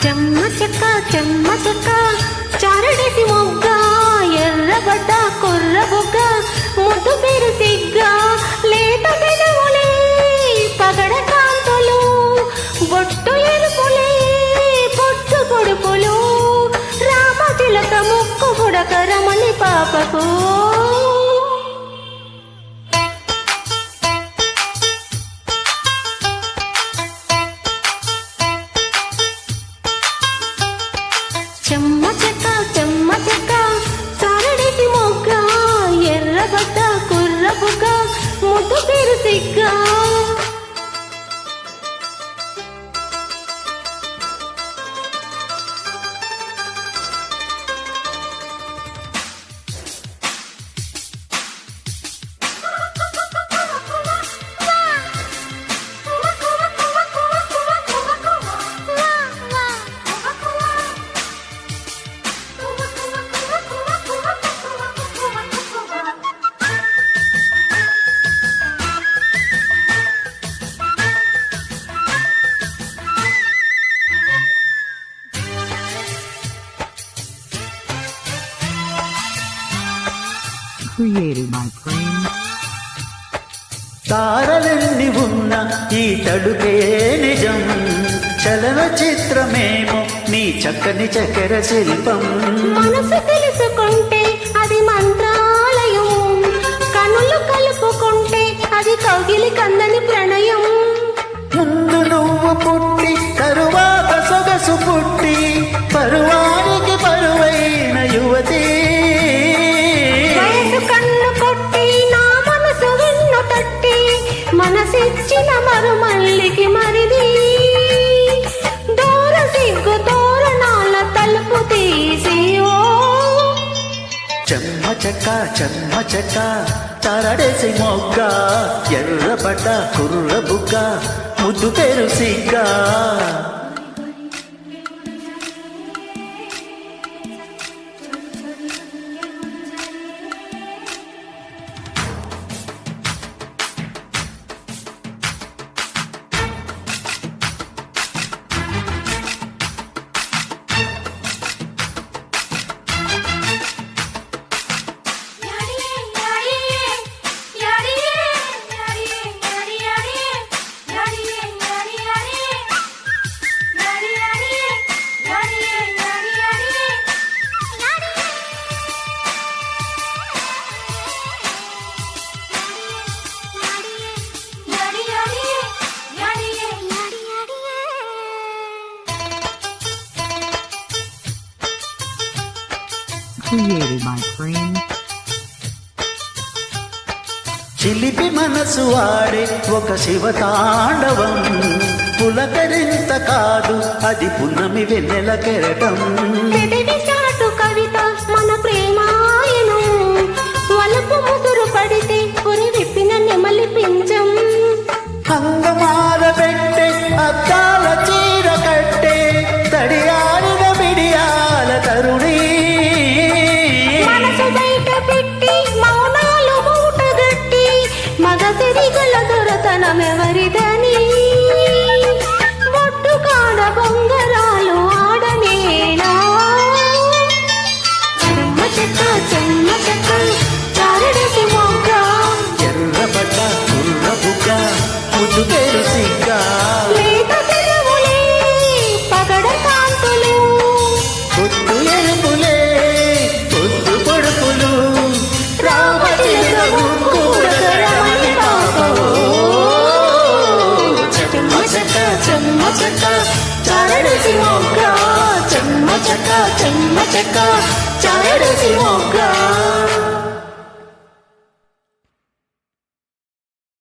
చెమ్మ చెక్క చారడేసి మొగ్గ ఎర్రబడ్డ కుర్ర బొగ్గ ముద్దు పేరు సిగ్గ లేత పెదవులే పగడ కాంతులు బొట్టు ఎరుపులే పొట్టు పొడుపులు రామచిలక ముక్కు బుడక రమణి పాపకు చెమ్మ చెక్క చారడేసి మొగ్గ ఎర్రబడ్డ కుర్ర బుగ్గ ముద్దు పేరు సిగ్గ Created by Prince. తారలెన్ని ఉన్న ఈ తడుకే నిజం చలన చిత్రమేమో నీ చక్కని చక్కెర శిల్పం మనసు తెలుసుకుంటే అది మంత్రాలయం కనులు కలుపుకుంటే అది కౌగిలి కందని ప్రణయం ముందు నువ్వు పుట్టి తరువాత సొగసు పుట్టి పరువానికి పరువైన యువతి కన్ను కొట్టి నా మనసు వెన్ను తట్టి మనసిచ్చిన మరుమల్లికి మరిది దూర సిగ్గు తోరణాల తలుపు తీసి ఓ చెమ్మ చెక్క చారడేసి మొగ్గ ఎర్రబడ్డ కుర్ర బుగ్గ ముద్దు పేరు సిగ్గా Created by Prince. చిలిపి మనసు ఆడే ఒక శివ తాండవం పులకరింత కాదు అది పున్నమి వెన్నెల కెరటం చాటు కవిత మన ప్రేమాయను వలపు ముసురు పడితే పురి విప్పిన నెమలి పించం అంగమాల పెట్టే అద్దాల చీర కట్టే తడియారిన బిడియాల తరుణి మనసు బయట పెట్టి మౌనాలు మూటగట్టి మగ సిరిగల దొరతనమెవరిదని బొట్టు కాడ బొంగరాలు ఆడనేనా చెమ్మ చెక్క చారడేసి మొగ్గ ఎర్రబడ్డ కుర్ర బుగ్గ ముద్దు పేరు సిగ్గా లేత పెదవులే పగడ కాంతులు పొట్టు ఎరుపులే పొద్దు పొడుపులు రామచిలక ముక్కు బుడక రమణి పాపవో చెమ్మ చెక్క చారడేసి మొగ్గ చెమ్మ చెక్క చారడేసి మొగ్గ